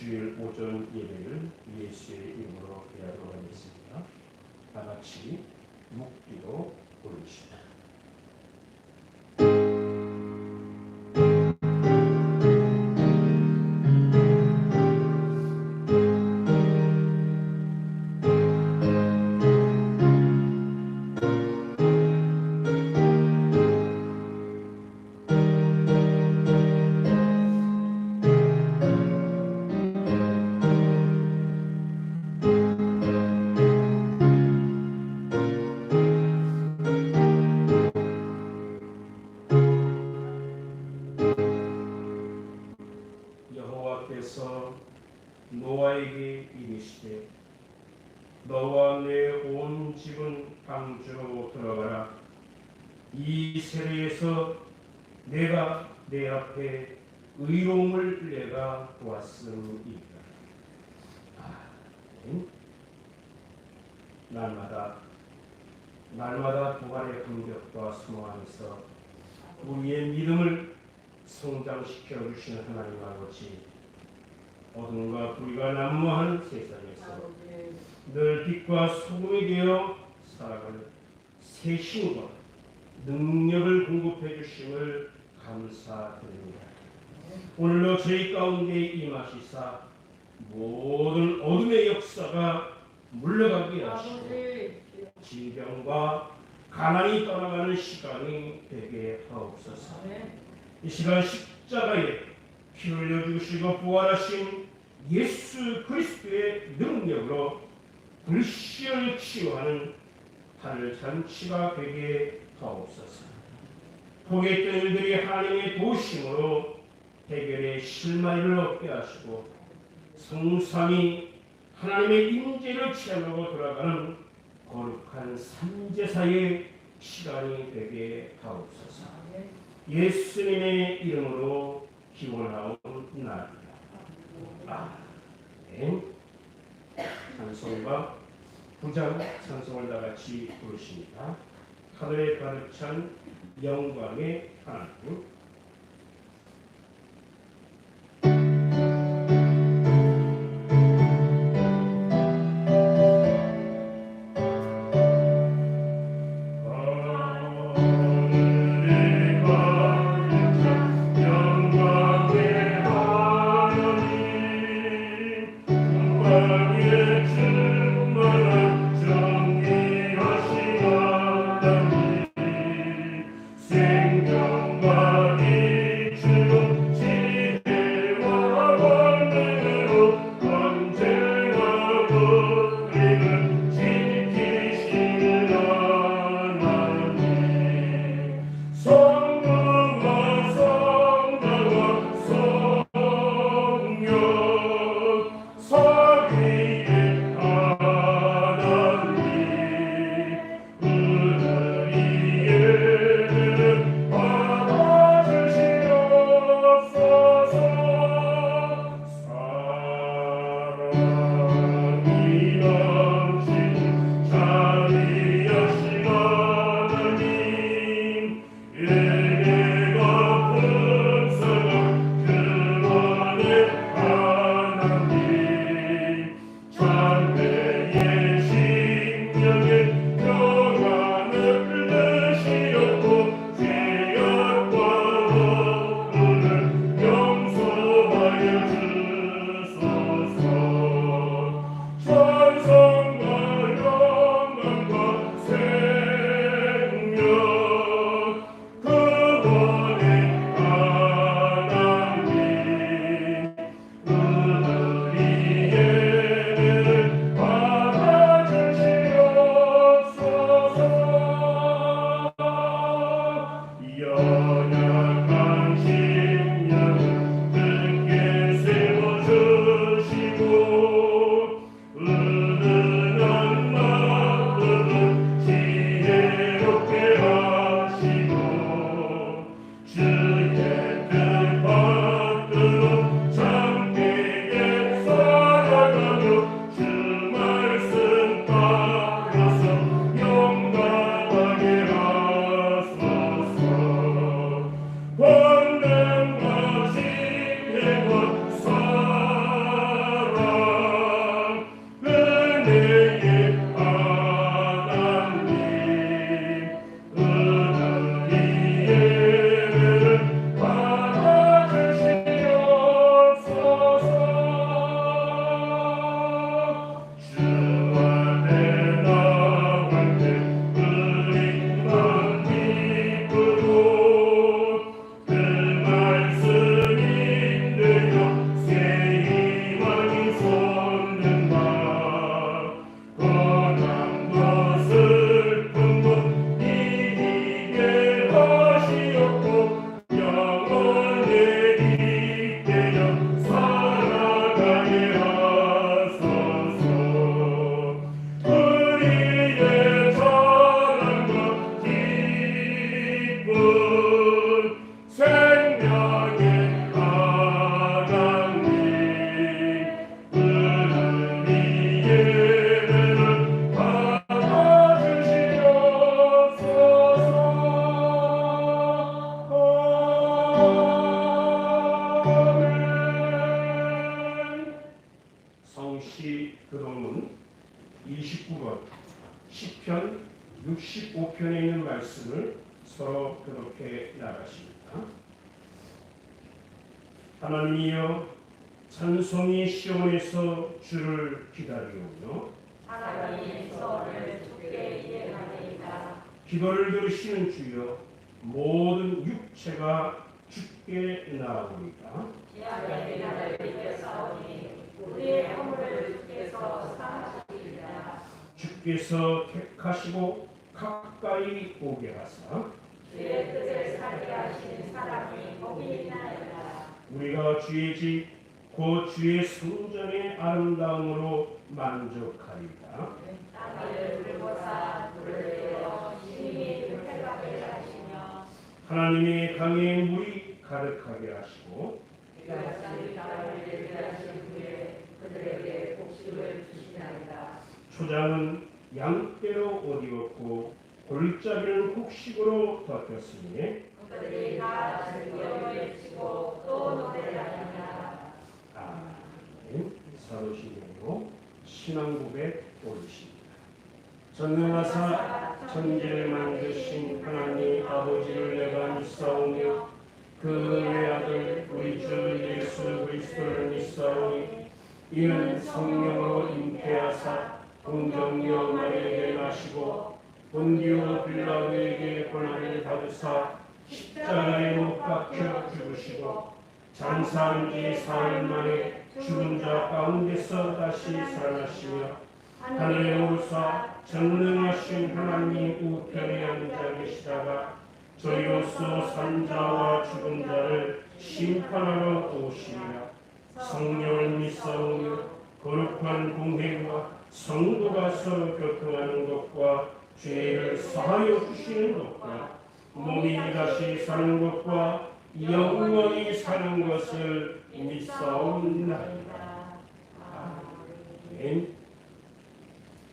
주일 오전 예배를 예수의 이름으로 기도하도록 하겠습니다. 다 같이 묵기도 올리십니다. 여호와께서 노아에게 이르시되 너와 내 온 집은 방주로 들어가라. 이 세례에서 내가 내 앞에 의로움을 내가 보았음이니라. 날마다 부활의 감격과 소망 안에서 우리의 믿음을 성장시켜 주시는 하나님 아버지, 어둠과 불의가 난무한 세상에서 늘 빛과 소금이 되어 살아가는 새 힘과 능력을 공급해 주심을 감사드립니다. 오늘도 저희 가운데 임하시사 모든 어둠의 역사가 물러가게 하시고 질병과 가난이 떠나가는 시간이 되게 하옵소서. 이 시간 십자가에 피 흘려주시고 부활하신 예수 그리스도의 능력으로 불시을 치유하는 하늘 잔치가 되게 하옵소서. 포기했던 일들이 하나님의 도심으로 해결의 실마리를 얻게 하시고 성삼이 하나님의 임재를 체험하고 돌아가는 거룩한 삼제사의 시간이 되게 하옵소서. 예수님의 이름으로 기원하옵나이다. 아멘. 찬송과 부장 찬송을 다 같이 부르십니다. 하늘에 가득 찬 영광의 하나님. Sorry. 그동문 29번 시편 65편에 있는 말씀을 서로 교독해 나가십니다. 하나님이여 찬송이 시온에서 주를 기다리오며 하나님의 소원을 주께 이행하리이다. 기도를 들으시는 주여 모든 육체가 주께 나아오리까. 기아의 나를 이겨사오니 우리의 허물을 주께서 사하시리이다. 주께서 택하시고 가까이 오게 하사 주의 뜻을 살게 하신 사람이 복이 있나이다. 우리가 주의 집 곧 주의 성전의 아름다움으로 만족하리이다. 땅을 불보사 물을 내어 심히 불쾌하게 하시며 하나님의 강에 물이 가득하게 하시고 이같이 나를 예비하신 후에 그들에게 복식을 주시나이다. 초장은 양떼로 옷 입었고 골짜기는 곡식으로 덮였으니 그들이 다 즐겨 외치고 또 노래하리라. 아멘. 사도신경으로 신앙고백 올리십니다. 전능하사 천지를 만드신 하나님 아버지를 내가 믿사오며 그 외아들 우리 주 예수 그리스도를 믿사오니 이는 성령으로 잉태하사 동정녀 마리아에게 나시고 본디오 빌라도에게 고난을 받으사 십자가에 못 박혀 죽으시고 장사한 지 사흘 만에 죽은 자 가운데서 다시 살아나시며 하늘에 오르사 전능하신 하나님 우편에 앉아 계시다가 저희로서 산 자와 죽은 자를 심판하러 오시리라. 성령을 믿사오며 거룩한 공회와 성도가 서로 교통하는 것과 죄를 사하여 주시는 것과 몸이 다시 사는 것과 영원히 사는 것을 믿사옵나이다. 아멘.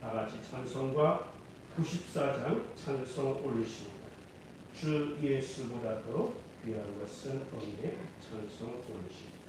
다같이 찬송가 94장 찬송 올리십니다. 주 예수보다도 귀한 것은 없네. 찬송 올리십니다.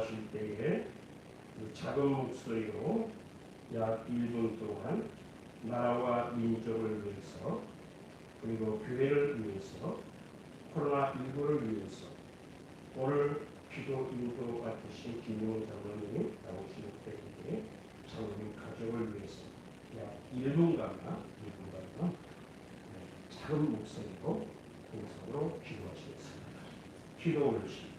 기도하실 때에 그 작은 목소리로 약 1분 동안 나라와 민족을 위해서 그리고 교회를 위해서 코로나19를 위해서 오늘 기도 인도 같으신 김용 장로님이 나오시는 때에 장로님 가족을 위해서 약 1분간만 작은 목소리로 공성으로 기도하시겠습니다. 기도 올리십니다.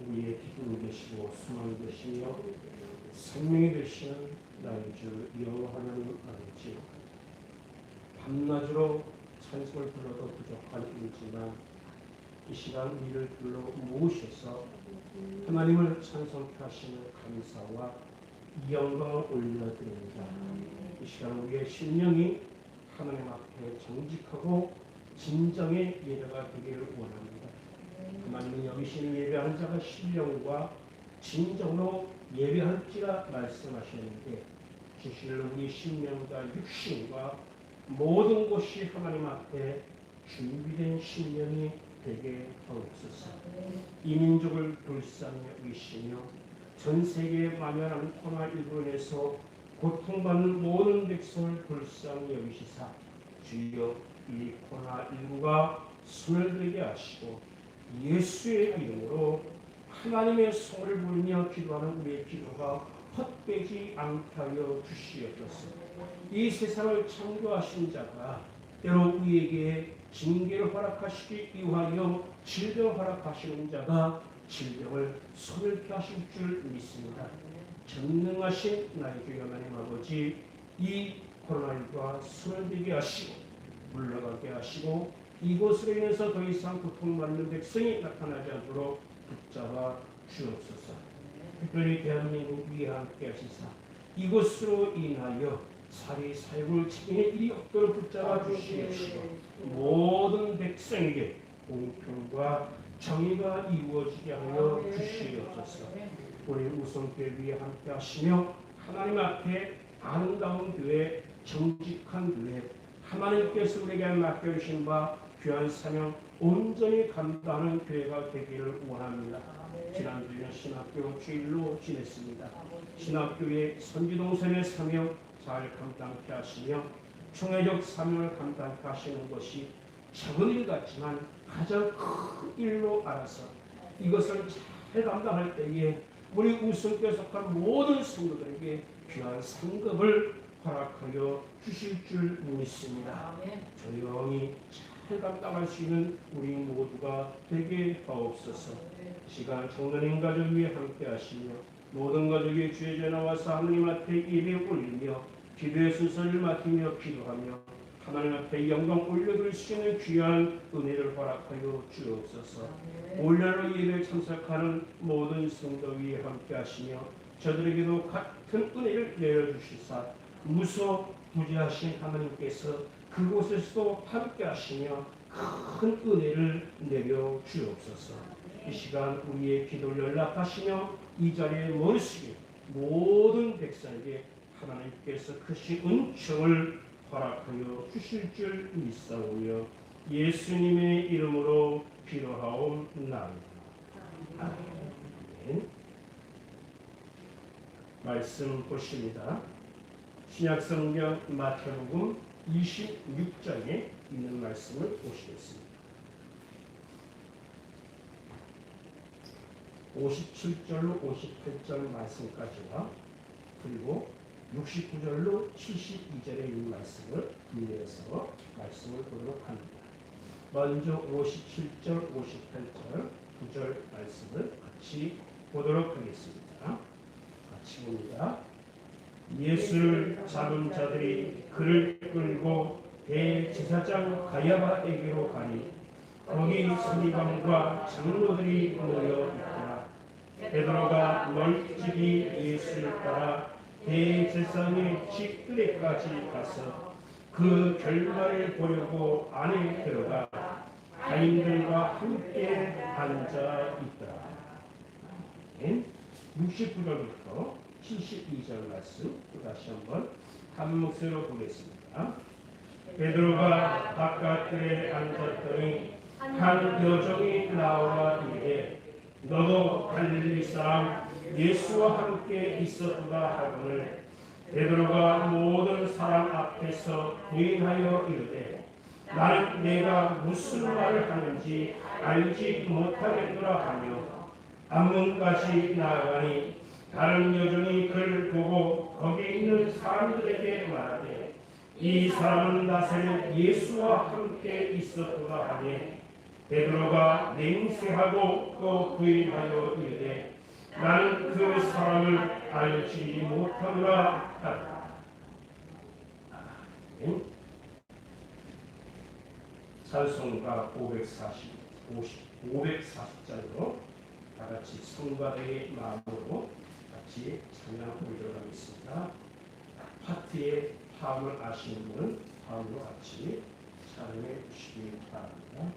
우리의 기쁨이 되시고 소망이 되시며 생명이 되시는 나의 주 여호와는 아버지, 밤낮으로 찬송을 불러도 부족한 일이지만 이 시간 우리를 불러 모으셔서 하나님을 찬송케 하시는 감사와 영광을 올려드립니다. 이 시간 우리의 심령이 하나님 앞에 정직하고 진정의 예배가 되기를 원합니다. 하나님은 여기시는 예배하는 자가 신령과 진정으로 예배할지라 말씀하시는데 주시는 우리 심령과 육신과 모든 것이 하나님 앞에 준비된 심령이 되게 하옵소서. 이 민족을 불쌍히 여기시며 전 세계에 만연한 코로나19로 인해서 고통받는 모든 백성을 불쌍히 여기시사 주여 이 코로나19가 손을 들게 하시고 예수의 이름으로 하나님의 성을 부르며 기도하는 우리의 기도가 헛되지 않게 하여 주시옵소서. 이 세상을 창조하신 자가 때로 우리에게 징계를 허락하시기 위하여 질병을 허락하시는 자가 질병을 손을 하실 줄 믿습니다. 전능하신 나의 주 하나님 아버지, 이 코로나19가 손을 들게 하시고 물러가게 하시고 이것으로 인해서 더 이상 고통받는 백성이 나타나지 않도록 붙잡아 주옵소서. 특별히 대한민국 위에 함께 하시사 이것으로 인하여 살이 살고를 책임의 일이 없도록 붙잡아 주시옵시고 모든 백성에게 공평과 정의가 이루어지게 하여 주시옵소서. 우리 우성교회 위에 함께 하시며 하나님 앞에 아름다운 교회, 정직한 교회, 하나님께서 우리에게 맡겨주신 바 귀한 사명 온전히 감당하는 교회가 되기를 원합니다. 지난주에는 신학교 주일로 지냈습니다. 신학교의 선지동선의 사명 잘 감당케 하시며 총회적 사명을 감당케 하시는 것이 작은 일 같지만 가장 큰 일로 알아서 이것을 잘 감당할 때에 우리 우승교에 속한 모든 성도들에게 귀한 상급을 허락하여 주실 줄 믿습니다. 조용히 잘 감당할 수 있는 우리 모두가 되게 하옵소서. 시간 청년인 가족 위에 함께 하시며 모든 가족이 주의 전에 나와서 하나님 앞에 예배 올리며 기도의 순서를 맡으며 기도하며 하나님 앞에 영광 올려드릴 수 있는 귀한 은혜를 허락하여 주옵소서. 올여로 예배에 참석하는 모든 성도 위에 함께 하시며 저들에게도 같은 은혜를 내려주시사 무소 부지하신 하나님께서 그곳에서도 함께 하시며 큰 은혜를 내려 주옵소서. 이 시간 우리의 기도를 연락하시며 이 자리에 모이시게 모든 백성에게 하나님께서 크신 은총을 허락하여 주실 줄 믿사오며 예수님의 이름으로 기도하옵나이다. 아멘. 말씀 보십니다. 신약성경 마태복음 26장에 있는 말씀을 보시겠습니다. 57절로 58절 말씀까지와 그리고 69절로 72절에 있는 말씀을 분리해서 말씀을 보도록 합니다. 먼저 57절, 58절, 9절 말씀을 같이 보도록 하겠습니다. 같이 봅니다. 예수를 잡은 자들이 그를 끌고 대제사장 가야바에게로 가니 거기 서기관과 장로들이 모여 있더라. 베드로가 널찍이 예수를 따라 대제사장의 집들에까지 가서 그 결말을 보려고 안에 들어가 가인들과 함께 앉아 있더라. 69절부터 72절 말씀 다시 한번 한 목소리로 보겠습니다. 베드로가 바깥에 앉았더니 한 여종이 나와 이르되 너도 갈릴리 사람 예수와 함께 있었구나 하거늘 베드로가 모든 사람 앞에서 부인하여 이르되 나는 내가 무슨 말을 하는지 알지 못하겠노라 하며 앞문까지 나아가니 다른 여종이 그를 보고 거기 있는 사람들에게 말하되 이 사람은 나사렛 예수와 함께 있었구나 하니 베드로가 맹세하고 또 부인하여 이르되 나는 그 사람을 알지 못하노라 하더라. 찬송가 540장으로 다같이 성가대의 마음으로 같이 찬양하도록 하겠습니다. 파트의 파음을 아시는 분은 파음으로 같이 찬양해 주시기 바랍니다.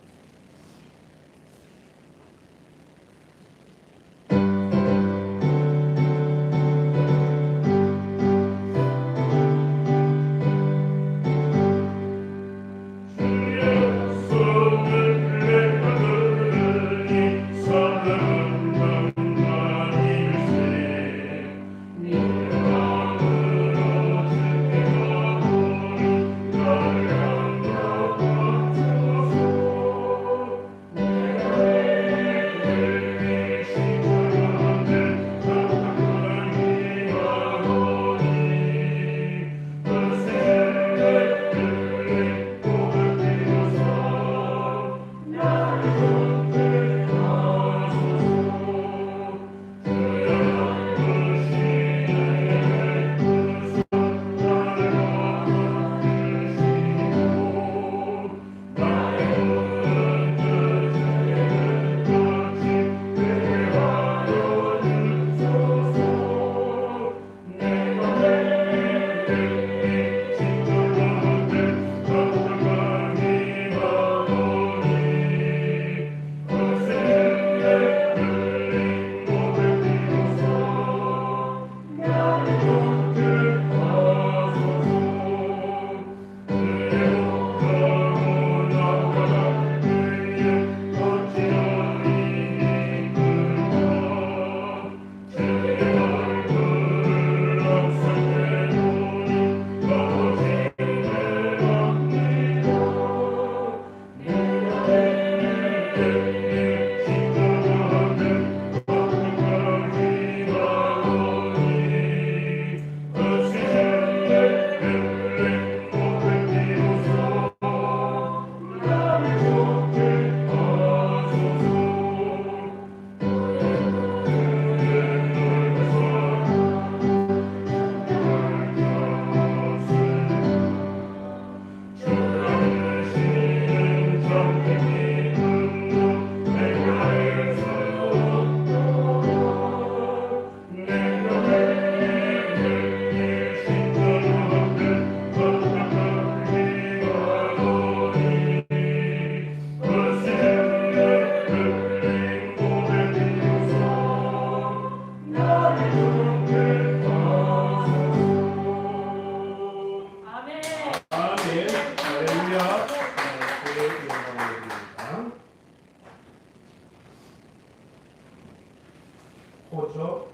호저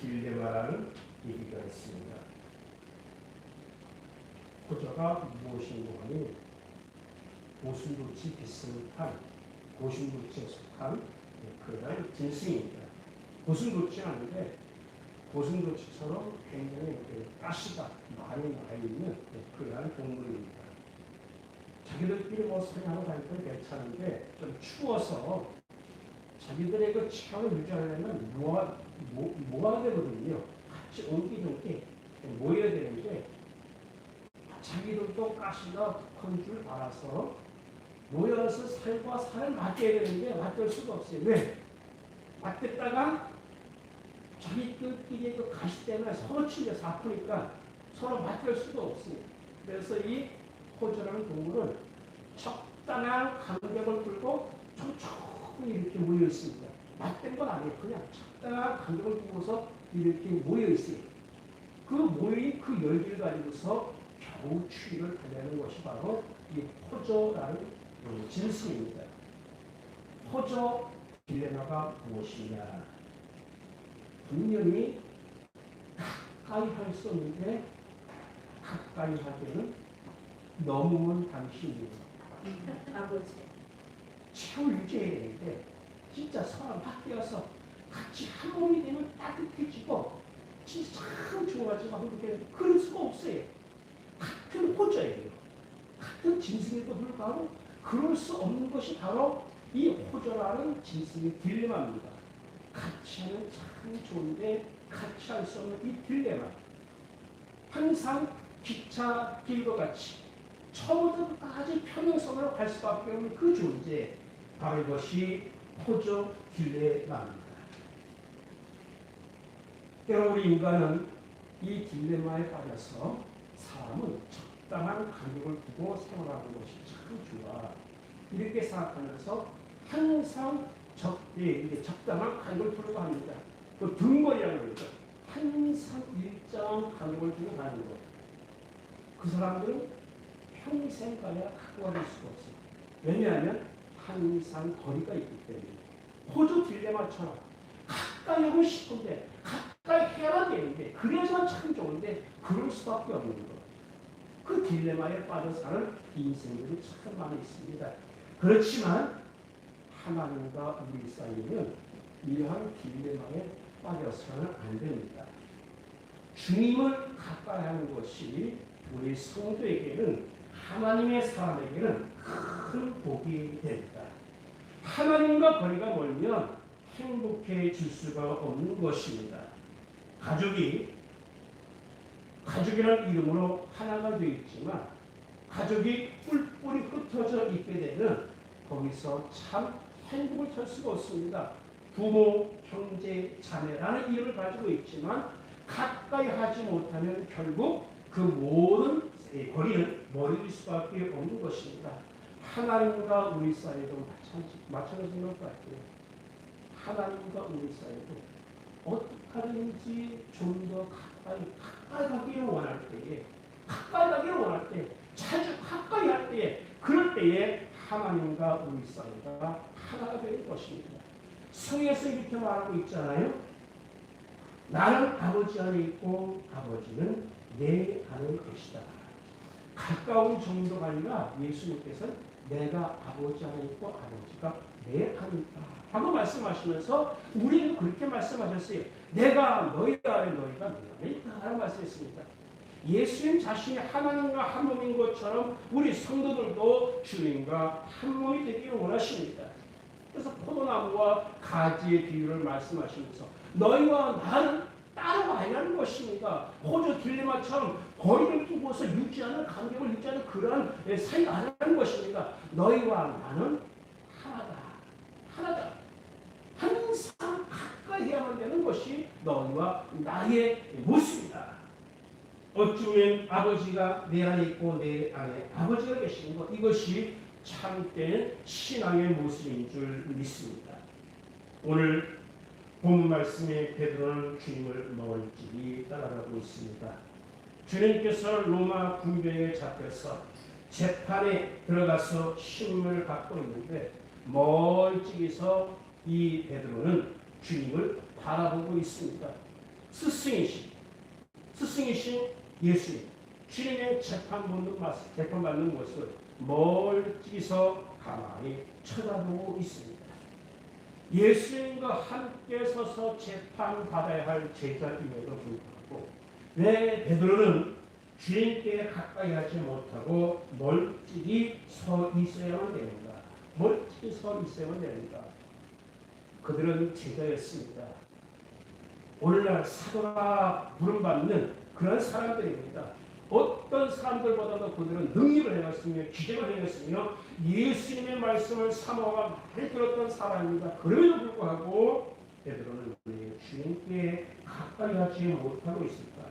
딜레마라는 얘기가 있습니다. 호저가 무엇인고 하니 고슴도치 비슷한 고슴도치에 속한 그런 짐승입니다. 고슴도치라는데 고슴도치처럼 굉장히 가시가 많이 나 있는 그러한 동물입니다. 자기들끼리 뭐 사냥하러 다닐 건 괜찮은데 좀 추워서 자기들의 그 체온을 유지하려면 모아야 되거든요. 같이 옹기종기 모여야 되는데 자기들도 가시가 큰 줄 알아서 모여서 살과 살을 맞대야 되는데 맞댈 수가 없어요. 왜? 맞댔다가 자기들끼리 그 가시 때문에 서로 치려서 아프니까 서로 맞댈 수가 없어요. 그래서 이 호저라는 동물은 적당한 간격을 두고 촘촘히 이렇게 모여 있습니다. 맞댄 건 아니에요. 그냥 적당한 간격을 두고서 이렇게 모여 있어요. 그 모인 그 열기를 가지고서 겨우 추위를 달래는 것이 바로 이 호저라는 짐승입니다. 호저 딜레마가 무엇이냐? 분명히 가까이 할 수 없는데 가까이 하기는 너무면 당신이에요. 아버지. 체온을 유지해야 되는데 진짜 서로 바뀌어서 같이 한 몸이 되면 따뜻해지고 진짜 참 좋아지고 그럴 수가 없어요. 같은 호저예요. 같은 짐승에도 불구하고 그럴 수 없는 것이 바로 이 호저라는 짐승의 딜레마입니다. 같이 하면 참 좋은데 같이 할 수 없는 이 딜레마. 항상 기차 길과 같이 처음부터 끝까지 평행선으로 갈 수밖에 없는 그 존재, 바로 이것이 호저 딜레마입니다. 때로 우리 인간은 이 딜레마에 빠져서 사람은 적당한 간격을 두고 생활하는 것이 참 좋아. 이렇게 생각하면서 항상 적당한 간격을 두려고 합니다. 그 등거리라는 거죠. 항상 일정한 간격을 두고 가는 것. 그 사람들은 평생 가야 각오가 될 수가 없어요. 왜냐하면 항상 거리가 있기 때문에. 호주 딜레마처럼 가까이 하고 싶은데 가까이 해야 되는데 그래서 참 좋은데 그럴 수밖에 없는 것. 그 딜레마에 빠져 사는 인생들이 참 많이 있습니다. 그렇지만 하나님과 우리 사이에는 이러한 딜레마에 빠져서는 안 됩니다. 주님을 가까이 하는 것이 우리 성도에게는 하나님의 사람에게는 큰 복이 됩니다. 하나님과 거리가 멀면 행복해질 수가 없는 것입니다. 가족이라는 이름으로 하나가 되어 있지만 가족이 뿔뿔이 흩어져 있게 되면 거기서 참 행복을 찾을 수가 없습니다. 부모, 형제, 자매라는 이름을 가지고 있지만 가까이 하지 못하면 결국 그 모든 거리는 멀어질 수밖에 없는 것입니다. 하나님과 우리 사이도 마찬가지인 것 같아요. 하나님과 우리 사이도 어떻게 하든지 좀 더 가까이 가기를 원할 때에, 자주 가까이 할 때에, 그럴 때에 하나님과 우리 사이가 하나가 되는 것입니다. 성에서 이렇게 말하고 있잖아요. 나는 아버지 안에 있고 아버지는 내 안에 계시다. 가까운 정도가 아니라 예수님께서는 내가 아버지 안에 있고 아버지가 내 안에 있다 하고 말씀하시면서 우리는 그렇게 말씀하셨어요. 내가 너희 안에 너희가 내 안에 있다 라고 말씀했습니다. 예수님 자신이 하나님과 한 몸인 것처럼 우리 성도들도 주님과 한 몸이 되기를 원하십니다. 그래서 포도나무와 가지의 비유를 말씀하시면서 너희와 나는 따로 아니라는 것입니다. 호주 딜레마처럼 거리를 두고서 유지하는 간격을 유지하는 그러한 사이가 아니라는 것입니다. 너희와 나는 하나다. 항상 가까이 해야만 되는 것이 너희와 나의 모습이다. 어쩌면 아버지가 내 안에 있고 내 안에 아버지가 계시는 것, 이것이 참된 신앙의 모습인 줄 믿습니다. 오늘 본 말씀의 베드로는 주님을 멀찍이 따라가고 있습니다. 주님께서 로마 군병에 잡혀서 재판에 들어가서 신문을 받고 있는데 멀찍이서 이 베드로는 주님을 바라보고 있습니다. 스승이신 예수님, 주님의 재판받는 모습을 멀찍이서 가만히 쳐다보고 있습니다. 예수님과 함께 서서 재판받아야 할 제자임에도 불구하고 왜 베드로는 주님께 가까이 하지 못하고 멀찍이 서 있어야만 됩니다. 멀찍이 서 있어야만 됩니다. 그들은 제자였습니다. 오늘날 사도라 부름받는 그런 사람들입니다. 어떤 사람들보다도 그들은 능력을 행했으며 기적을 행했으며 예수님의 말씀을 사모가 많이 들었던 사람입니다. 그럼에도 불구하고 베드로는 왜 주님께 가까이 하지 못하고 있을까?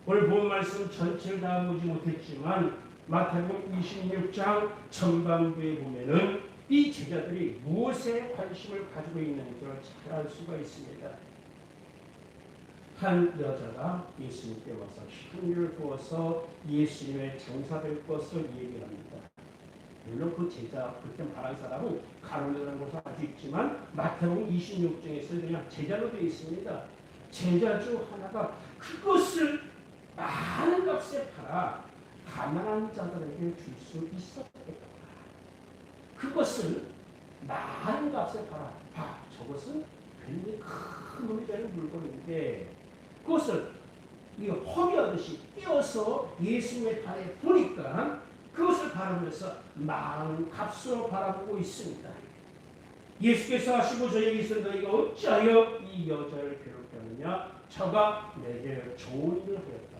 오늘 본 말씀 전체를 다 보지 못했지만 마태복음 26장 전반부에 보면은 이 제자들이 무엇에 관심을 가지고 있는지를 잘 알 수가 있습니다. 한 여자가 예수님께 와서 향유를 부어서 예수님의 장사될 것을 얘기합니다. 물론 그 제자, 그때 말한 사람은 가룟유다라는 것을 알고 있지만 마태복음 26장에서 그냥 제자로 되어 있습니다. 제자 중 하나가 그것을 많은 값에 팔아 가난한 자들에게 줄 수 있었겠다. 그것을 많은 값에 팔아. 저것은 굉장히 큰 돈이 되는 물건인데 그것을 허비하듯이 띄어서 예수님의 발에 보니까 그것을 바라보면서 많은 값으로 바라보고 있습니다. 예수께서 하시고 저에게 이르시되 너희가 어찌하여 이 여자를 괴롭혔느냐? 저가 내게 좋은 일을 하였다.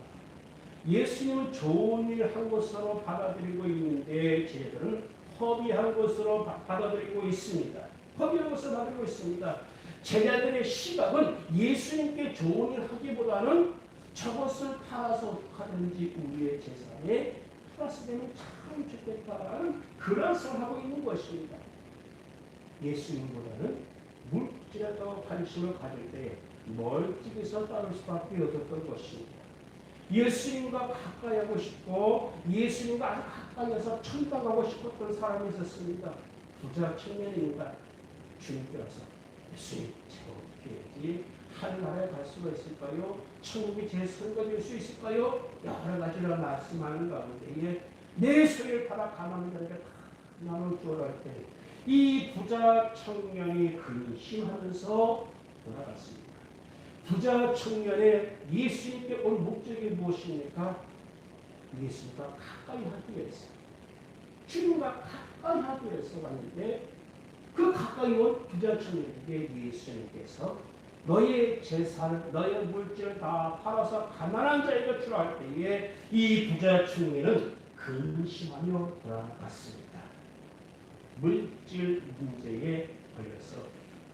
예수님은 좋은 일을 한 것으로 받아들이고 있는데 제자들은 허비한 것으로 받아들이고 있습니다. 허비한 것으로 받아들이고 있습니다. 제자들의 시각은 예수님께 좋은 일을 하기보다는 저것을 팔아서 어떡하든지 우리의 재산에 플러스 되면 참 좋겠다라는 그런 생각을 하고 있는 것입니다. 예수님보다는 물질에 더 관심을 가질 때 멀찍이서 따를 수밖에 없었던 것입니다. 예수님과 가까이 하고 싶고 예수님과 아주 가까이서 천당하고 싶었던 사람이 있었습니다. 부자 청년입니다. 주님께서 예수님 제가 어떻게 해야지 하늘나라에 갈 수가 있을까요? 천국이 제 선거 될 수 있을까요? 여러 가지로 말씀하는 가운데 내 소리를 받아 가난한 자에게 다 나눌 줄 알 때 이 부자 청년이 근심하면서 돌아갔습니다. 부자 청년의 예수님께 온 목적이 무엇입니까? 예수님과 가까이 하기 위해서, 주님과 가까이 하기 위해서 왔는데 그 가까이 온 부자 청년에게 예수님께서 너의 재산, 너의 물질을 다 팔아서 가난한 자에게 주라 할 때에 이 부자 청년은 근심하며 돌아갔습니다. 물질 문제에 걸려서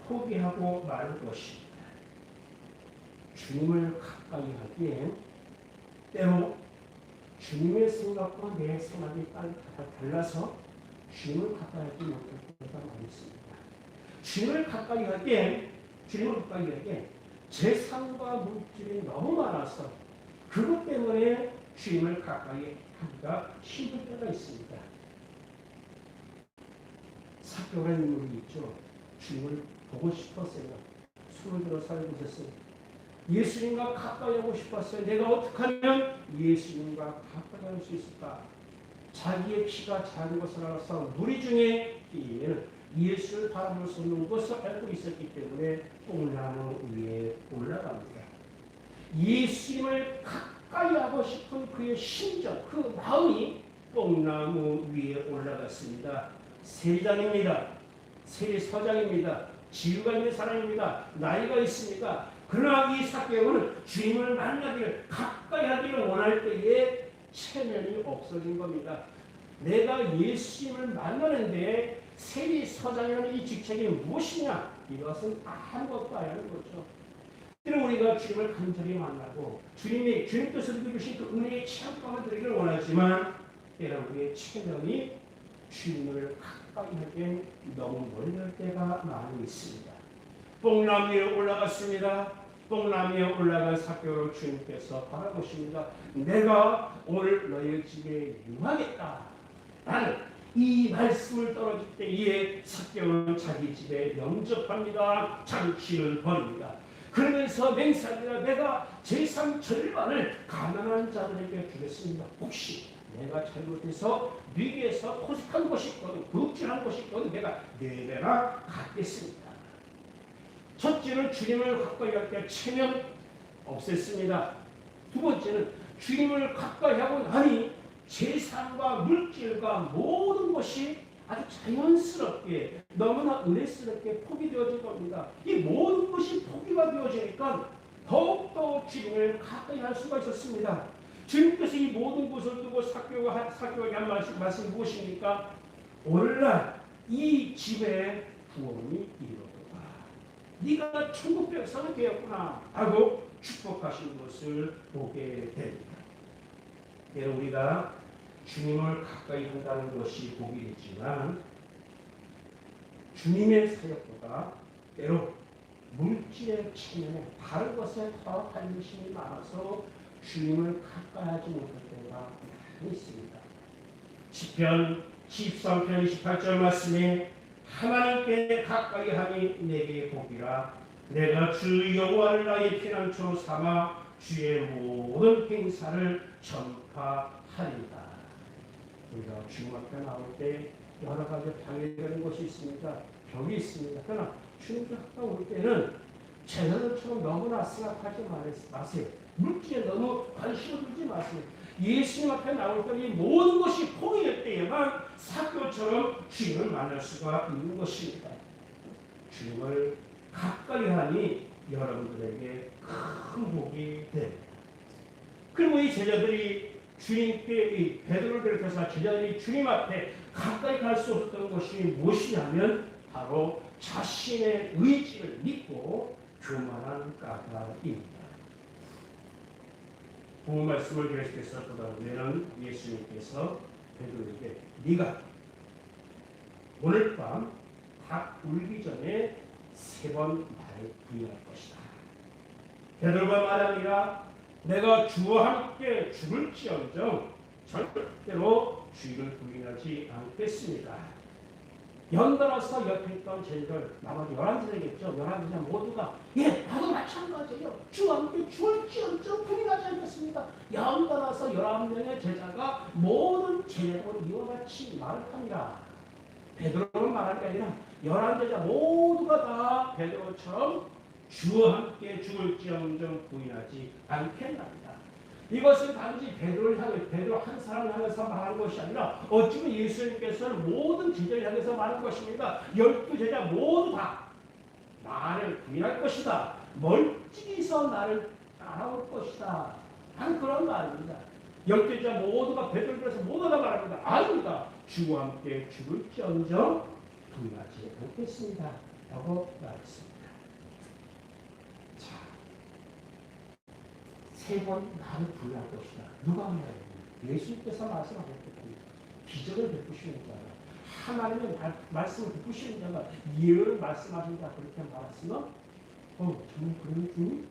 포기하고 말 것입니다. 주님을 가까이 하기엔 때로 주님의 생각과 내 생각이 달라서 주님을 가까이 하지 못할 때가 많이 있습니다. 주님을 가까이 하기엔 재산과 물질이 너무 많아서 그것 때문에 주님을 가까이 하기가 힘들 때가 있습니다. 사교라는 인물이 있죠. 주님을 보고 싶었어요. 숨을 들어 살고 있었어요. 예수님과 가까이 하고 싶었어요. 내가 어떻게 하면 예수님과 가까이 할 수 있을까? 자기의 피가 작은 것을 알아서 무리 중에 예수를 바라볼 수 없는 것을 알고 있었기 때문에 뽕나무 위에 올라갑니다. 예수님을 가까이 하고 싶은 그의 심정, 그 마음이 뽕나무 위에 올라갔습니다. 세리장입니다. 세리서장입니다. 지위가 있는 사람입니다. 나이가 있습니다. 그러나 이 삭개오는 주님을 만나기를 가까이 하기를 원할 때에 체면이 없어진 겁니다. 내가 예수님을 만나는데 세리서장이라는 이 직책이 무엇이냐? 이것은 아무것도 아니라는 거죠. 때로 우리가 주님을 간절히 만나고 주님께서 주신 그 은혜의 체험감을 드리기를 원하지만 때로 우리의 체면이 주님을 가까이 하기엔 너무 멀을 때가 많이 있습니다. 뽕나무 위에 올라갔습니다. 뽕나무 위에 올라간 삭개오를 주님께서 바라보십니다. 내가 오늘 너희 집에 유하겠다. 나는 이 말씀을 떨어질 때에 삭개오는 자기 집에 영접합니다. 장치를 벌입니다. 그러면서 맹세합니다. 내가 재산 절반을 가난한 자들에게 주겠습니다. 혹시 내가 잘못해서 위기에서 포식한 것이 있거든 부육질한 것이 있거든 내가 4배나 갚겠습니다. 첫째는 주님을 가까이 할 때 체면 없앴습니다. 두 번째는 주님을 가까이 하고 나니 재산과 물질과 모든 것이 아주 자연스럽게 너무나 은혜스럽게 포기되어질 겁니다. 이 모든 것이 포기가 되어지니까 더욱더 주님을 가까이 할 수가 있었습니다. 주님께서 이 모든 것을 두고 삭개오에게 한 말씀이 무엇입니까? 오늘날 이 집에 구원이 이르렀다. 네가 천국 백성이 되었구나 하고 축복하신 것을 보게 됩니다. 여러분 우리가 주님을 가까이 한다는 것이 복이 있지만 주님의 사역보다 때로 물질의 측면에 다른 것에 더 관심이 많아서 주님을 가까이 하지 못할 때가 많이 있습니다. 시편 13편 28절 말씀에 하나님께 가까이 하니 내게 복이라 내가 주 여호와를 나의 피난처로 삼아 주의 모든 행사를 전파하리이다. 우리가 주님 앞에 나올 때 여러 가지 방해되는 것이 있습니다. 벽이 있습니다. 그러나 주님께 가까이 올 때는 제자들처럼 너무나 생각하지 마세요. 물질에 너무 관심을 두지 마세요. 예수님 앞에 나올 때 이 모든 것이 포기될 때에만 삭개오처럼 주님을 만날 수가 있는 것입니다. 주님을 가까이 하니 여러분들에게 큰 복이 됩니다. 그리고 이 제자들이 주님께 이 베드로를 비롯해서 제자들이 주님 앞에 가까이 갈 수 없었던 것이 무엇이냐면 바로 자신의 의지를 믿고 교만한 까닭입니다. 본 말씀을 계속해서 보다 보면 예수님께서 베드로에게 네가 오늘 밤 닭 울기 전에 3번 나를 부인할 것이다. 베드로가 말하니라 내가 주와 함께 죽을지언정 절대로 주를 부인하지 않겠습니다. 연달아서 옆에 있던 제자들 나머지 11제자겠죠. 11제자 모두가 나도 마찬가지예요. 주와 함께 죽을지언정 부인하지 않겠습니다. 연달아서 11명의 제자가 모든 제자로 이와 같이 말을 합니다. 베드로는 말할 게 아니라 11제자 모두가 다 베드로처럼 주와 함께 죽을지언정 부인하지 않겠답니다. 이것은 단지 베드로를 향해 베드로 한 사람을 향해서 말하는 것이 아니라 어쩌면 예수님께서는 모든 제자를 향해서 말하는 것입니다. 12제자 모두 다 나를 부인할 것이다. 멀찍이서 나를 따라올 것이다. 하는 그런 말입니다. 12제자 모두가 베드로를 통해서 모두 다 말합니다. 아닙니다. 주와 함께 죽을지언정 부인하지 않겠습니다. 라고 말했습니다. 3번 나를 부인할 것이다. 누가 말해요? 예수님께서 말씀하셨거든요. 기적을 베푸시는 자가 하나님의 말씀을 베푸시는 자가 예언을 말씀하신 자 그렇게 말했으면 정말 그런 주님?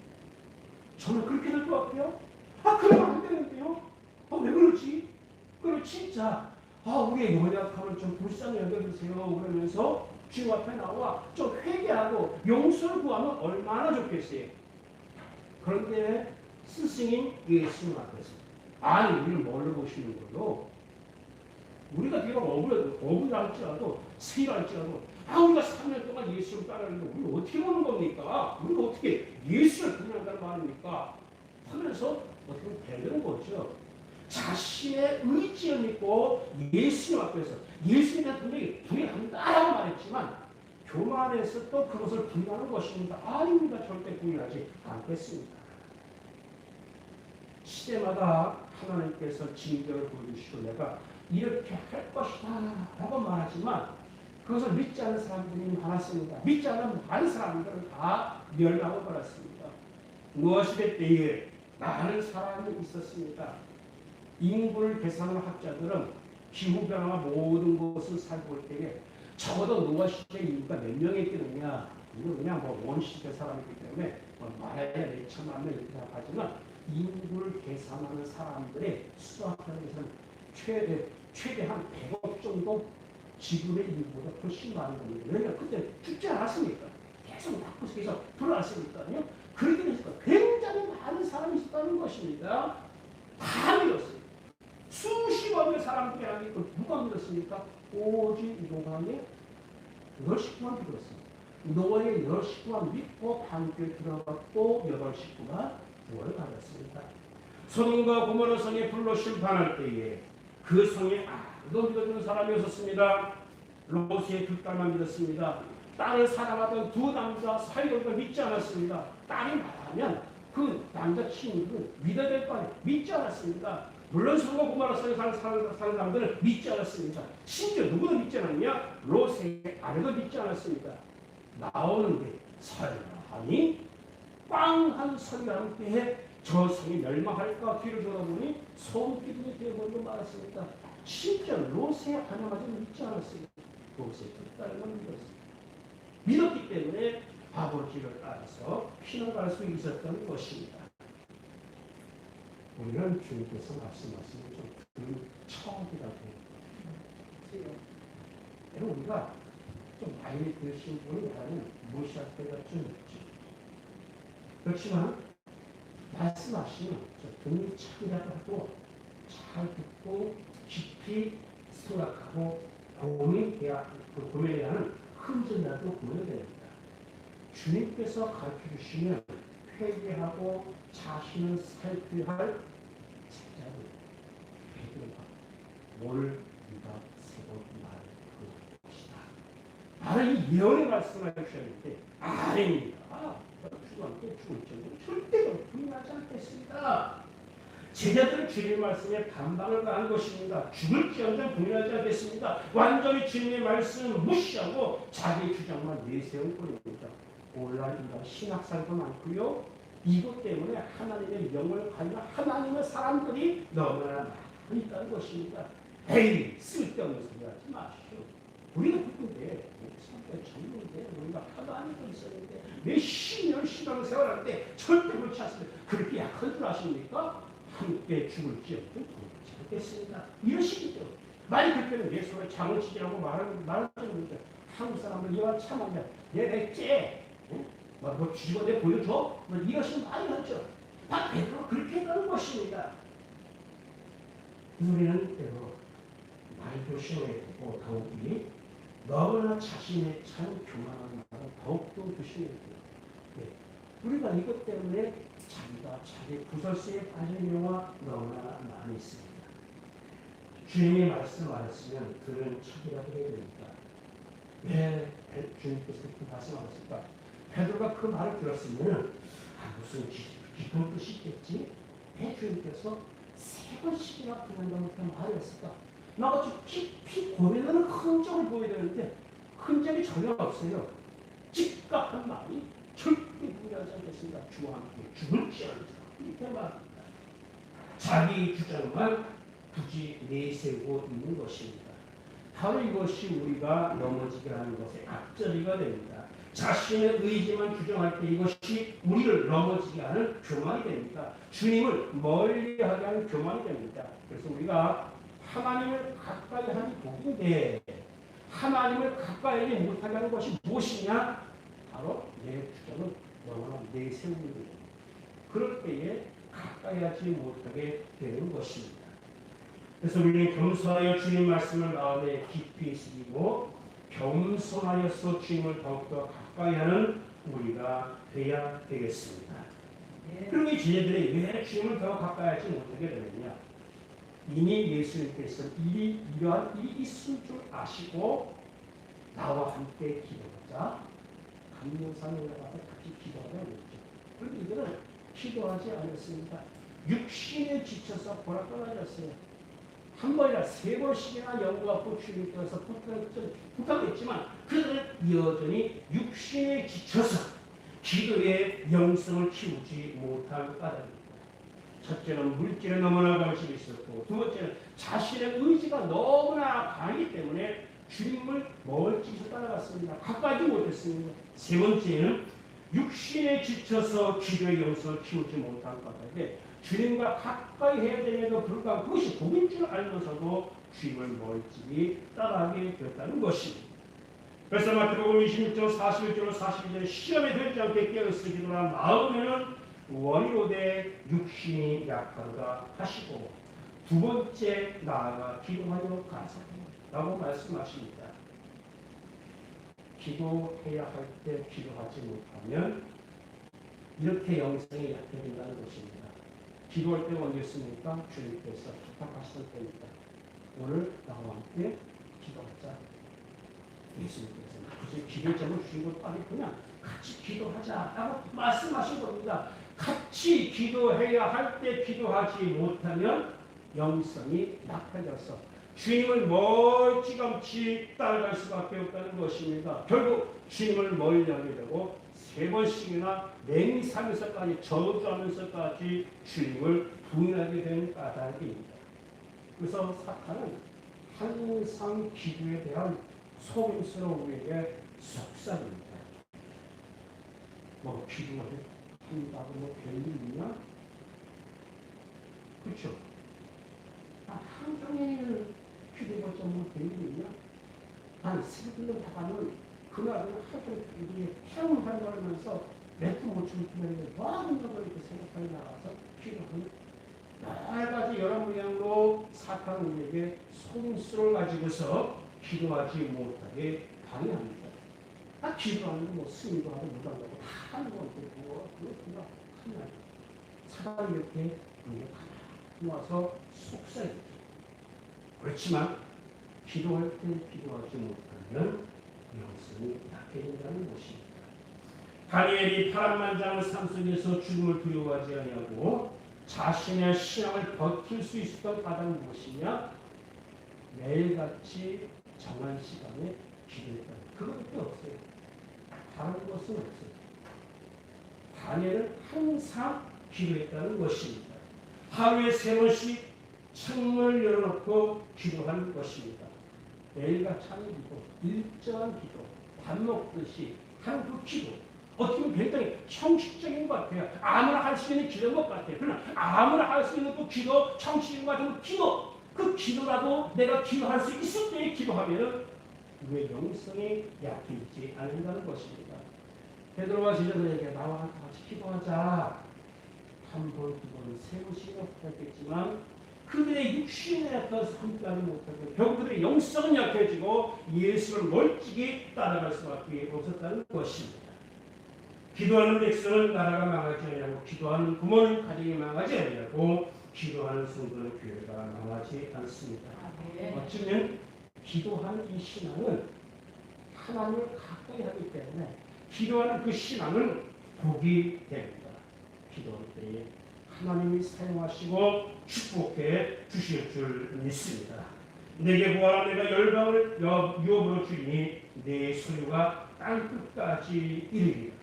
정말 그렇게 될 것 같아요? 그러면 안 되는데요? 왜 그러지? 그리고 진짜 우리의 연약함을 좀 불쌍히 여겨주세요. 그러면서 주님 앞에 나와 좀 회개하고 용서를 구하면 얼마나 좋겠어요. 그런데 스승인 예수님 앞에서 아니 우리를 뭘로 보시는 거요? 우리가 비록 억울할지라도 세일할지라도 우리가 3년 동안 예수를 따르는데 우리 어떻게 보는 겁니까? 우리가 어떻게 예수를 부인한다는 말입니까? 하면서 어떻게 보면 배려는 거죠. 자신의 의지를 믿고 예수님 앞에서 예수님한테 분명히 부인한다라고 말했지만 교만해서 또 그것을 부인하는 것입니다. 아닙니다. 절대 부인하지 않겠습니다. 시대마다 하나님께서 징조를 보여주시고 내가 이렇게 할 것이다 라고 말하지만 그것을 믿지 않는 사람들이 많았습니다. 믿지 않는 많은 사람들은 다 멸망을 받았습니다. 노아시대 때에 많은 사람이 있었습니다. 인구를 계산하는 학자들은 기후변화와 모든 것을 살펴볼 때에 적어도 노아시대 인구가 몇 명이었겠느냐 이거 그냥 원시대 사람이기 때문에 말해야 4천만 명 이렇게 생각하지만 인구를 계산하는 사람들의 수학자에서는 최대 한 100억 정도 지금의 인구보다 훨씬 많은 겁니다. 왜냐하면 그때 죽지 않았습니까? 계속 바꾸서 돌아왔으니까요. 그렇게 되니까 굉장히 많은 사람이 있었다는 것입니다. 다 믿었어요. 수십억의 사람들이 아니고 누가 믿었습니까? 오직 노아의 10식구만 믿었습니다. 노아의 10식구만 믿고 방주에 들어갔고 8식구가 구원을 받았습니다. 소돔과 고모라 성에 불로 심판할 때에 그 성에 아무도 믿어주는 사람이 없었습니다. 롯의 두 딸만 믿었습니다. 딸을 사랑하던 두 남자 사이도 믿지 않았습니다. 딸이 말하면 그 남자 친구는 믿어야 될 거 아니에요. 믿지 않았습니다. 물론 소돔과 고모라 성에 사는 사람들은 믿지 않았습니다. 심지어 누구도 믿지 않았냐? 롯의 아내도 믿지 않았습니다. 나오는데 설마하니 꽝한 소리와 함께 저 성이 멸망할까 뒤를 돌아보니 소금기둥이 되어버리고 말았습니다. 심지어 롯의 아내마저 믿지 않았습니다. 롯의 두 딸만 믿었습니다. 믿었기 때문에 아버지를 따라서 피난갈 수 있었던 것입니다. 우리는 주님께서 말씀하시는 좀 처음이라고 해요. 우리가 좀 나이 드신 분이 하면 무시할 때가 좀 있죠. 그렇지만 말씀하시면 듣는 척이라도 하고 잘 듣고 깊이 생각하고 고민해야 하는 흔적이라도 보여야 됩니다. 주님께서 가르쳐주시면 회개하고 자신을 살펴야 할 책자를 회개가 뭘 네가 세고 말할 것이다. 바로 이 예언의 말씀을 해주셨는데 아닙니다. 주님께 죽을 정도로 절대로 부인하지 않겠습니다. 제자들은 주님의 말씀에 반박을 가한 것입니다. 죽을지언정 부인하지 않겠습니다. 완전히 주님의 말씀을 무시하고 자기 주장만 내세울 뿐입니다. 오늘날 인간 신학살도 많고요. 이것 때문에 하나님의 영을 가지고 하나님의 사람들이 너무나 많이 있다는 것입니다. 에이 쓸데없는 소리 하지 마시오. 우리가 누군데 전문인데 우리가 하도 안 입고 있었는데 몇십 년 신앙생활할 절대 그렇지 않습니다. 그렇게 약한 줄 아십니까? 함께 죽을지언정 부인하지 않겠습니다. 이러시겠죠. 많이 그때는 내 손에 장을 치지라고 말하는 거죠. 한국 사람들 이와 참하면 얘 쟤 뭐 뒤집어 내 보여줘? 뭐 이러시면 많이 하죠. 다 베드로가 그렇게 했다는 것입니다. 우리는 때로 많이 조심해야 되고 더욱이 너무나 자신의 참 교만한 말을 더욱더 조심해야 돼요. 네. 우리가 이것 때문에 자기가 자기 구설수에 빠진 경우가 너무나 많이 있습니다. 주님의 말씀을 알았으면 들은 척이라도 해야 됩니다. 왜 주님께서 그렇게 말씀하셨을까? 베드로가 그 말을 들었으면 무슨 깊은 뜻이 있겠지? 왜 주님께서 3번씩이나 부인한다고 그렇게 말했을까? 나같이 깊이 고민하는 흔적을 보여야 되는데 흔적이 전혀 없어요. 즉각한 말이 절대 부인하지 않겠습니다. 주와 함께 죽을지언정 이렇게 말합니다. 자기 주장만 굳이 내세우고 있는 것입니다. 바로 이것이 우리가 넘어지게 하는 것의 앞자리가 됩니다. 자신의 의지만 주장할 때 이것이 우리를 넘어지게 하는 교만이 됩니다. 주님을 멀리하게 하는 교만이 됩니다. 그래서 우리가 하나님을 가까이 하는 복인데 하나님을 가까이 하지 못하게 하는 것이 무엇이냐? 바로 내 주장을 너무나 내세우는 겁니다. 그럴 때에 가까이 하지 못하게 되는 것입니다. 그래서 우리는 겸손하여 주님 말씀을 마음에 깊이 새기고 겸손하여서 주님을 더욱더 가까이 하는 우리가 되어야 되겠습니다. 그리고 이 제자들이 왜 주님을 더 가까이 하지 못하게 되느냐? 이미 예수님께서 이러한 일이 있을 줄 아시고 나와 함께 기도하자. 감명산에 올라가서 같이 기도하자 그랬죠. 그런데 이들은 기도하지 않았습니다. 육신에 지쳐서 보라 떠나졌어요. 한 번이나 3번씩이나 연구하고 주님께서 부탁했지만 그들은 여전히 육신에 지쳐서 기도의 영성을 키우지 못한 까닭입니다. 첫째는 물질에 너무나 관심이 있었고 두 번째는 자신의 의지가 너무나 강하기 때문에 주님을 멀찍이 따라갔습니다. 가까이 못했습니다. 세 번째는 육신에 지쳐서 기도의 영성을 키우지 못한 까닭에 주님과 가까이 해야 되는데도 불구하고 그것이 복인 줄 알면서도 주님을 멀찍이 따라하게 되었다는 것입니다. 그래서 마태복음 26절 41절 42절 시험에 들지 않게 깨어쓰기도나 마음에는 원이로되 육신이 약하다 하시고 두 번째 나아가 기도하여 가라고 말씀하십니다. 기도해야 할 때 기도하지 못하면 이렇게 영성이 약해진다는 것입니다. 기도할 때가 언제였습니까? 주님께서 부탁하셨을 때입니다. 오늘 나와 함께 기도하자. 예수님께서 그래서 기도의 점을 주신 것도 아니고 그냥 같이 기도하자라고 말씀하신 겁니다. 같이 기도해야 할 때 기도하지 못하면 영성이 약해져서 주님을 멀찌감치 따라갈 수밖에 없다는 것입니다. 결국 주님을 멀리하게 되고 세 번씩이나 맹세하면서까지 저주하면서까지 주님을 부인하게 된 까닭입니다. 그래서 사탄은 항상 기도에 대한 속임수로 우리에게 속삭입니다. 뭐 기도를 한다고 뭐 별일 있냐? 그렇죠? 하루 종일 기도해봤자 뭐 별일 있냐? 아니 새벽에 나가면 그날은 하루 종일 태양을 하면서 몇 번 못 주면 뭐 한다고 이렇게 생각하게 나가서 기도하는 여러 가지 여러 모양으로 사탄은 우리에게 속임수를 가지고서 기도하지 못하게 방해합니다. 기도하는 뭐 스님도 하고 무당도 하고 다 하는 건데 그거 하면 사람이 이렇게 와서 속삭이죠. 그렇지만 기도할 때 기도하지 못하면 영성이 약해진다는 것입니다. 다니엘이 파란만장한 삶 속에서 죽음을 두려워하지 아니하고 자신의 신앙을 버틸 수 있었던 까닭은 무엇이냐? 매일같이 정한 시간에 기도했다. 그것밖에 없어요. 다른 것은 없어요. 다니엘은 항상 기도했다는 것입니다. 하루에 3번씩 창문을 열어놓고 기도하는 것입니다. 매일같이 하는 기도, 일정한 기도, 밥 먹듯이 하는 그 기도. 어떻게 보면 굉장히 형식적인 것 같아요. 아무나 할 수 있는 기도인 것 같아요. 그러나 아무나 할 수 있는 그 기도, 형식인 것 같은 그 기도, 그 기도라도 내가 기도할 수 있을 때에 기도하면 왜 영성이 약해지지 않는다는 것입니다. 베드로와 제자들에게 나와 같이 기도하자. 한 번, 두 번, 세 번씩이나 부탁했지만 그들의 육신에 약해서 함께하지 못하고 결국 그들의 영성은 약해지고 예수를 멀찍이 따라갈 수밖에 없었다는 것입니다. 기도하는 백성은 나라가 망하지 아니하고 기도하는 부모는 가정이 망하지 아니하고 기도하는 성도는 교회가 망하지 않습니다. 어쩌면 기도하는 이 신앙은 하나님을 가까이 하기 때문에 기도하는 그 신앙은 복이 됩니다. 기도할 때에 하나님이 사용하시고 축복해 주실 줄 믿습니다. 내게 구하라 내가 열방을 유업으로 주리니 내 소유가 땅끝까지 이르리라.